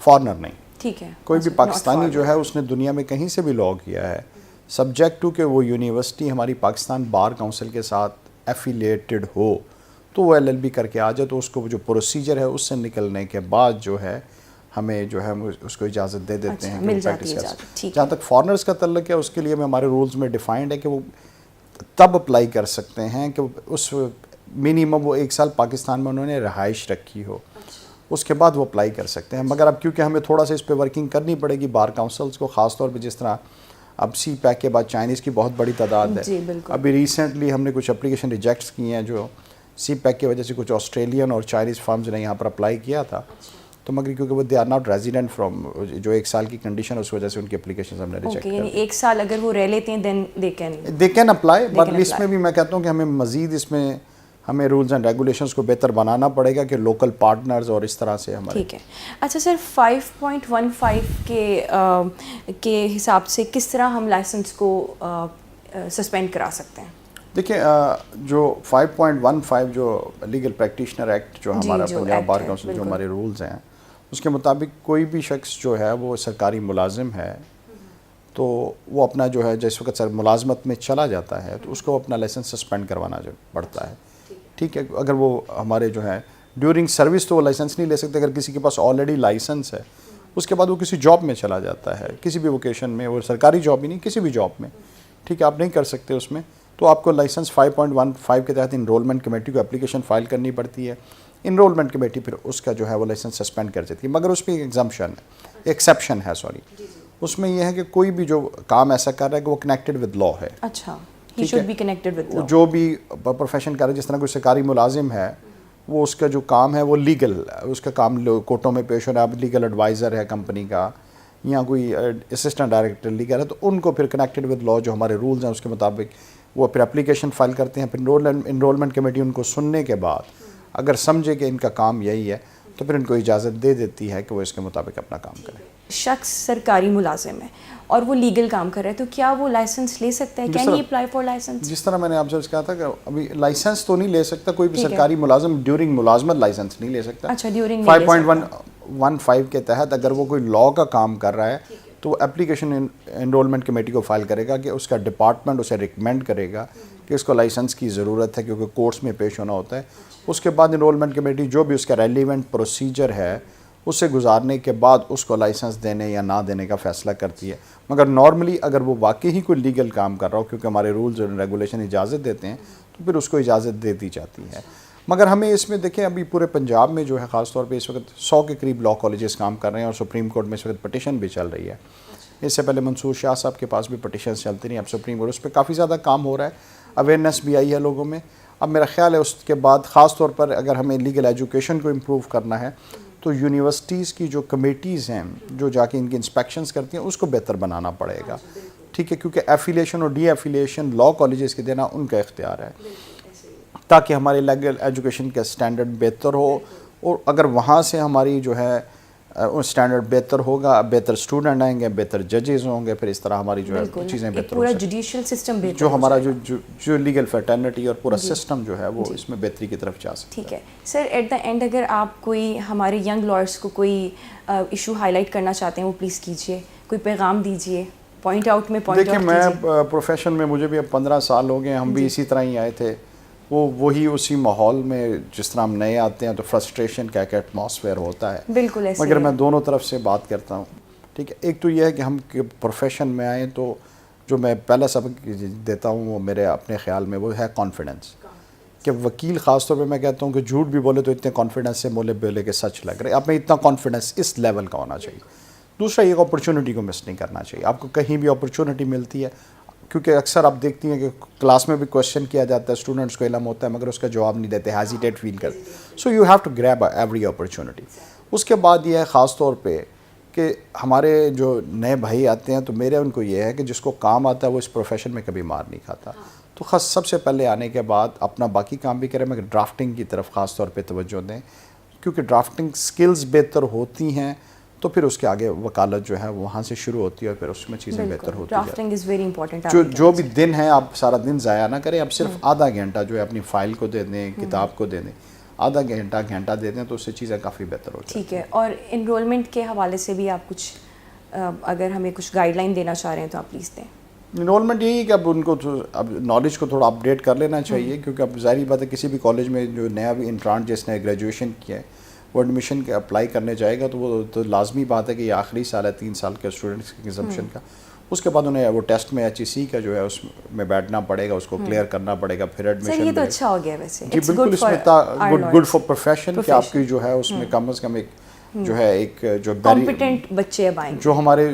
Foreigner نہیں. ٹھیک ہے. کوئی بھی پاکستانی جو ہے اس نے دنیا میں کہیں سے بھی لا کیا ہے, سبجیکٹ ٹو کہ وہ یونیورسٹی ہماری پاکستان بار کونسل کے ساتھ ایفیلیٹڈ ہو, تو وہ LLB کر کے آ جائے, تو اس کو جو پروسیجر ہے اس سے نکلنے کے بعد جو ہے ہمیں جو ہے اس کو اجازت دے دیتے ہیں کہ وہ پریکٹس کر سکتے. جہاں تک فارنرز کا تعلق ہے اس کے لیے میں ہمارے رولز میں ڈیفائنڈ ہے کہ وہ تب اپلائی کر سکتے ہیں کہ اس منیمم وہ 1 سال پاکستان میں انہوں نے رہائش رکھی ہو, اس کے بعد وہ اپلائی کر سکتے ہیں. مگر اب کیونکہ ہمیں تھوڑا سا اس پہ ورکنگ کرنی پڑے گی بار کاؤنسلز کو, خاص طور پہ جس طرح اب سی پیک کے بعد چائنیز کی بہت بڑی تعداد ہے. ابھی ریسنٹلی ہم نے کچھ اپلیکیشن ریجیکٹس کی ہیں جو سی پیک کی وجہ سے کچھ آسٹریلین اور چائنیز فرمز نے یہاں پر اپلائی کیا تھا, تو مگر کیونکہ وہ they are not resident from جو 1 سال کی کنڈیشن, اس وجہ سے ان کی اپلیکیشن ہم نے ریجیکٹ کر دی. یعنی 1 سال اگر وہ رہ لیتے ہیں دین دے کین اپلائی, بٹ اس میں بھی میں کہتا ہوں کہ ہمیں مزید اس میں ہمیں رولز اینڈ ریگولیشنز کو بہتر بنانا پڑے گا کہ لوکل پارٹنرز اور اس طرح سے ہمارے. ٹھیک ہے. اچھا سر, 5.15 کے حساب سے کس طرح ہم لائسنس کو سسپینڈ کرا سکتے ہیں؟ دیکھیں جو 5.15 جو لیگل پریکٹیشنر ایکٹ جو ہمارا پنجاب بار کونسل جو ہمارے رولز ہیں اس کے مطابق کوئی بھی شخص جو ہے وہ سرکاری ملازم ہے تو وہ اپنا جو ہے جس وقت ملازمت میں چلا جاتا ہے تو اس کو اپنا لائسنس سسپینڈ کروانا پڑتا ہے. ٹھیک ہے, اگر وہ ہمارے جو ہے ڈیورنگ سروس تو وہ لائسنس نہیں لے سکتے. اگر کسی کے پاس آلریڈی لائسنس ہے اس کے بعد وہ کسی جاب میں چلا جاتا ہے, کسی بھی ووکیشن میں, وہ سرکاری جاب ہی نہیں کسی بھی جاب میں, ٹھیک ہے, آپ نہیں کر سکتے اس میں, تو آپ کو لائسنس 5.15 کے تحت انرولمنٹ کمیٹی کو اپلیکیشن فائل کرنی پڑتی ہے. انرولمنٹ کمیٹی پھر اس کا جو ہے وہ لائسنس سسپینڈ کر دیتی ہے. مگر اس پہ ایکسیپشن ہے اس میں یہ ہے کہ کوئی بھی جو کام ایسا کر رہا ہے کہ وہ کنیکٹڈ ود لا ہے. اچھا, he should be connected with law. جو بھی پروفیشن کر رہا ہے, جس طرح کوئی سرکاری ملازم ہے وہ اس کا جو کام ہے وہ لیگل, اس کا کام کورٹوں میں پیش ہونا ہے, اب لیگل ایڈوائزر ہے کمپنی کا یا کوئی اسسٹنٹ ڈائریکٹر لیگل ہے, تو ان کو پھر کنیکٹڈ ود لا جو ہمارے رولز ہیں اس کے مطابق وہ پھر اپلیکیشن فائل کرتے ہیں. پھر انرولمنٹ کمیٹی ان کو سننے کے بعد اگر سمجھے کہ ان کا کام یہی ہے تو پھر ان کو اجازت دے دیتی ہے کہ وہ اس کے مطابق اپنا کام کریں. شخص سرکاری ملازم ہے اور وہ لیگل کام کر رہا ہے تو کیا وہ لائسنس لے سکتا ہے؟ Can he apply for licence? جس طرح میں نے آپ سے کہا تھا کہ ابھی لائسنس تو نہیں لے سکتا کوئی بھی سرکاری ملازم ڈیورنگ ملازمت لائسنس نہیں لے سکتا. اچھا, ڈیورنگ 5.15 کے تحت اگر وہ کوئی لا کا کام کر رہا ہے تو اپلیکیشن انرولمنٹ کمیٹی کو فائل کرے گا کہ اس کا ڈپارٹمنٹ اسے ریکمینڈ کرے گا کہ اس کو لائسنس کی ضرورت ہے کیونکہ کورٹس میں پیش ہونا ہوتا ہے. اس کے بعد انرولمنٹ کمیٹی جو بھی اس کا ریلیونٹ پروسیجر ہے اسے گزارنے کے بعد اس کو لائسنس دینے یا نہ دینے کا فیصلہ کرتی ہے. مگر نارملی اگر وہ واقعی ہی کوئی لیگل کام کر رہا ہو کیونکہ ہمارے رولز اور ریگولیشن اجازت دیتے ہیں تو پھر اس کو اجازت دے دی جاتی ہے. مگر ہمیں اس میں دیکھیں ابھی پورے پنجاب میں جو ہے خاص طور پہ اس وقت 100 کے قریب لا کالجز کام کر رہے ہیں اور سپریم کورٹ میں اس وقت پٹیشن بھی چل رہی ہے. اس سے پہلے منصور شاہ صاحب کے پاس بھی پٹیشنز چلتی رہی, اب سپریم کورٹ اس پہ کافی زیادہ کام ہو رہا ہے, اویئرنیس بھی آئی ہے لوگوں میں. اب میرا خیال ہے اس کے بعد خاص طور پر اگر ہمیں لیگل ایجوکیشن کو امپروو کرنا ہے تو یونیورسٹیز کی جو کمیٹیز ہیں جو جا کے ان کی انسپیکشنز کرتی ہیں اس کو بہتر بنانا پڑے گا. ٹھیک ہے, کیونکہ ایفیلیشن اور ڈی ایفیلیشن لا کالجز کے دینا ان کا اختیار ہے تاکہ ہمارے لیگل ایجوکیشن کا سٹینڈرڈ بہتر ہو, اور اگر وہاں سے ہماری جو ہے سٹینڈرڈ بہتر ہوگا, بہتر اسٹوڈنٹ آئیں گے, بہتر ججز ہوں گے, پھر اس طرح ہماری جو ہے چیزیں بہتر ہو پورا جوڈیشل سسٹم بہتر جو ہمارا جو لیگل فرٹرنٹی اور پورا سسٹم جو ہے وہ اس میں بہتری کی طرف جا سکتا ہے. ٹھیک ہے سر, ایٹ دا اینڈ اگر آپ کوئی ہمارے ینگ لائرس کو کوئی ایشو ہائی لائٹ کرنا چاہتے ہیں وہ پلیز کیجیے, کوئی پیغام دیجیے, پوائنٹ آؤٹ میں پوائنٹ آؤٹ کیجیے. دیکھیں میں پروفیشن میں مجھے بھی اب 15 سال ہو گئے, ہم بھی اسی طرح ہی آئے تھے, وہی اسی ماحول میں جس طرح ہم نئے آتے ہیں تو فرسٹریشن کا ایک ایٹماسفیئر ہوتا ہے. بالکل ایسے, مگر میں دونوں طرف سے بات کرتا ہوں. ٹھیک ہے, ایک تو یہ ہے کہ ہم پروفیشن میں آئیں تو جو میں پہلا سبق دیتا ہوں وہ میرے اپنے خیال میں وہ ہے کانفیڈنس, کہ وکیل خاص طور پہ میں کہتا ہوں کہ جھوٹ بھی بولے تو اتنے کانفیڈنس سے بولے کہ سچ لگ رہے. آپ میں اتنا کانفیڈنس اس لیول کا ہونا چاہیے. دوسرا یہ اپرچونٹی کو مس نہیں کرنا چاہیے. آپ کو کہیں بھی اپرچونٹی ملتی ہے, کیونکہ اکثر آپ دیکھتی ہیں کہ کلاس میں بھی کویشچن کیا جاتا ہے, اسٹوڈنٹس کو علم ہوتا ہے مگر اس کا جواب نہیں دیتے, ہیزیٹیٹ فیل کرتے. So you have to grab every opportunity. اس کے بعد یہ ہے خاص طور پہ کہ ہمارے جو نئے بھائی آتے ہیں تو میرے ان کو یہ ہے کہ جس کو کام آتا ہے وہ اس پروفیشن میں کبھی مار نہیں کھاتا. تو خاص سب سے پہلے آنے کے بعد اپنا باقی کام بھی کریں مگر ڈرافٹنگ کی طرف خاص طور پہ توجہ دیں, کیونکہ ڈرافٹنگ سکلز بہتر ہوتی ہیں تو پھر اس کے آگے وکالت جو ہے وہاں سے شروع ہوتی ہے اور پھر اس میں چیزیں بہتر ہوتی ہیں. Drafting is very important. جو بھی دن ہے آپ سارا دن ضائع نہ کریں, آپ صرف آدھا گھنٹہ جو ہے اپنی فائل کو دے دیں, کتاب کو دے دیں, آدھا گھنٹہ دیتے ہیں تو اس سے چیزیں کافی بہتر ہو جاتی ہیں. ٹھیک ہے. اور انرولمنٹ کے حوالے سے بھی آپ کچھ اگر ہمیں کچھ گائیڈ لائن دینا چاہ رہے ہیں تو آپ پلیز دیں. انرولمنٹ یہی ہے کہ اب ان کو اب نالج کو تھوڑا اپڈیٹ کر لینا چاہیے, کیونکہ اب ظاہری بات ہے کسی بھی کالج میں جو نیا بھی انٹرانٹ جس نے گریجویشن کیا ہے وہ ایڈمیشن کے اپلائی کرنے جائے گا تو وہ تو لازمی بات ہے کہ یہ آخری سال ہے 3 سال کے اسٹوڈنٹس کی کنزمپشن کا. اس کے بعد انہیں وہ ٹیسٹ میں HEC کا جو ہے اس میں بیٹھنا پڑے گا, اس کو کلیئر کرنا پڑے گا, پھر ایڈمیشن. یہ تو اچھا ہو گیا ویسے. جی بالکل, اس میں گڈ فار پروفیشن کہ آپ کی جو ہے اس میں کم از کم ایک جو ہے ایک جو کمپیٹنٹ بچے اب آئیں گے, جو ہمارے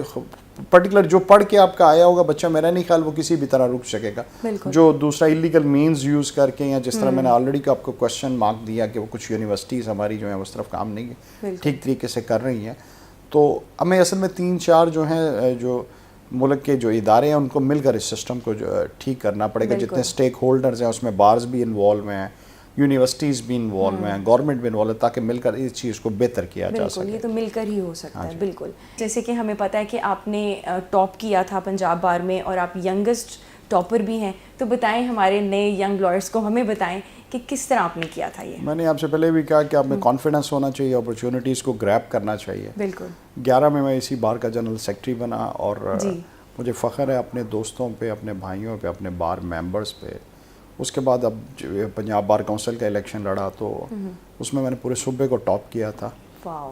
پرٹیکولر جو پڑھ کے آپ کا آیا ہوگا بچہ, میرا نہیں خیال وہ کسی بھی طرح رک سکے گا. جو دوسرا ایلیگل مینز یوز کر کے, یا جس طرح میں نے آلریڈی آپ کو کوشچن مارک دیا کہ وہ کچھ یونیورسٹیز ہماری جو ہیں اس طرف کام نہیں ٹھیک طریقے سے کر رہی ہیں, تو ہمیں اصل میں 3-4 جو ہیں جو ملک کے جو ادارے ہیں ان کو مل کر اس سسٹم کو جو ٹھیک کرنا پڑے گا. جتنے اسٹیک ہولڈرز ہیں اس میں بارز بھی انوالو ہیں, یونیورسٹیز بھی انوالو ہیں, گورنمنٹ بھی انوالو ہے, تاکہ مل کر اس چیز کو بہتر کیا جا سکے. یہ تو مل کر ہی ہو سکتا ہے. بالکل, جیسے کہ ہمیں پتہ ہے کہ آپ نے ٹاپ کیا تھا پنجاب بار میں اور آپ ینگسٹ ٹاپر بھی ہیں, تو بتائیں ہمارے نئے ینگ لائرس کو, ہمیں بتائیں کہ کس طرح آپ نے کیا تھا. یہ میں نے آپ سے پہلے بھی کہا کہ آپ میں کانفیڈنس ہونا چاہیے, اپرچونیٹیز کو گریب کرنا چاہیے. بالکل. 11 میں اسی بار کا جنرل سیکرٹری بنا, اور مجھے فخر ہے اپنے دوستوں پہ, اپنے بھائیوں پہ, اپنے بار ممبرز پہ. اس کے بعد اب پنجاب بار کونسل کا الیکشن لڑا تو اس میں نے پورے صوبے کو ٹاپ کیا تھا.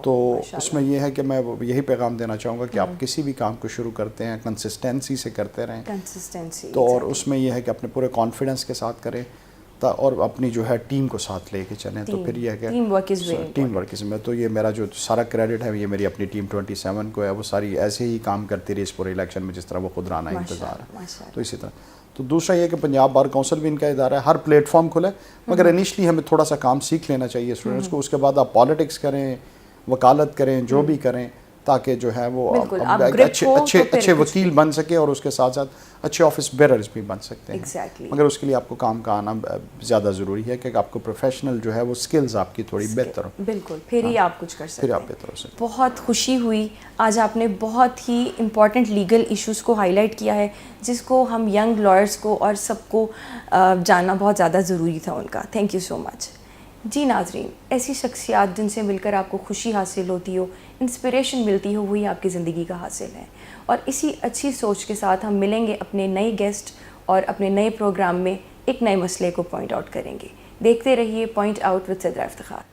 تو اس میں یہ ہے کہ میں یہی پیغام دینا چاہوں گا کہ آپ کسی بھی کام کو شروع کرتے ہیں کنسسٹنسی سے کرتے رہیں. تو اور اس میں یہ ہے کہ اپنے پورے کانفیڈنس کے ساتھ کریں اور اپنی جو ہے ٹیم کو ساتھ لے کے چلیں. تو پھر یہ ہے کہ ٹیم ورک میں تو یہ میرا جو سارا کریڈٹ ہے یہ میری اپنی ٹیم 27 کو ہے. وہ ساری ایسے ہی کام کرتی رہی اس پورے الیکشن میں جس طرح وہ خودرانہ انتظار ہے. تو اسی طرح تو دوسرا یہ کہ پنجاب بار کونسل بھی ان کا ادارہ ہے, ہر پلیٹ فارم کھلا ہے, مگر انیشلی ہمیں تھوڑا سا کام سیکھ لینا چاہیے اسٹوڈنٹس کو. اس کے بعد آپ پالیٹکس کریں, وکالت کریں, جو بھی کریں, تاکہ جو ہے وہ اچھے وکیل بن سکے اور اس کے ساتھ ساتھ اچھے آفس بیررز بھی بن سکتے ہیں. مگر اس کے لیے آپ کو کام کا آنا زیادہ ضروری ہے کہ آپ کو پروفیشنل جو ہے وہ سکلز آپ کی تھوڑی بہتر ہو. بالکل, پھر ہی آپ کچھ کر سکتے ہیں. پھر آپ بہتر ہو سکتے. بہت خوشی ہوئی, آج آپ نے بہت ہی امپورٹنٹ لیگل ایشوز کو ہائی لائٹ کیا ہے جس کو ہم ینگ لائرس کو اور سب کو جاننا بہت زیادہ ضروری تھا ان کا. تھینک یو سو مچ. جی ناظرین, ایسی شخصیات جن سے مل کر آپ کو خوشی حاصل ہوتی ہو, انسپریشن ملتی ہو, وہی آپ کی زندگی کا حاصل ہے. اور اسی اچھی سوچ کے ساتھ ہم ملیں گے اپنے نئے گیسٹ اور اپنے نئے پروگرام میں ایک نئے مسئلے کو پوائنٹ آؤٹ کریں گے. دیکھتے رہیے point out with Sadra Iftikhar.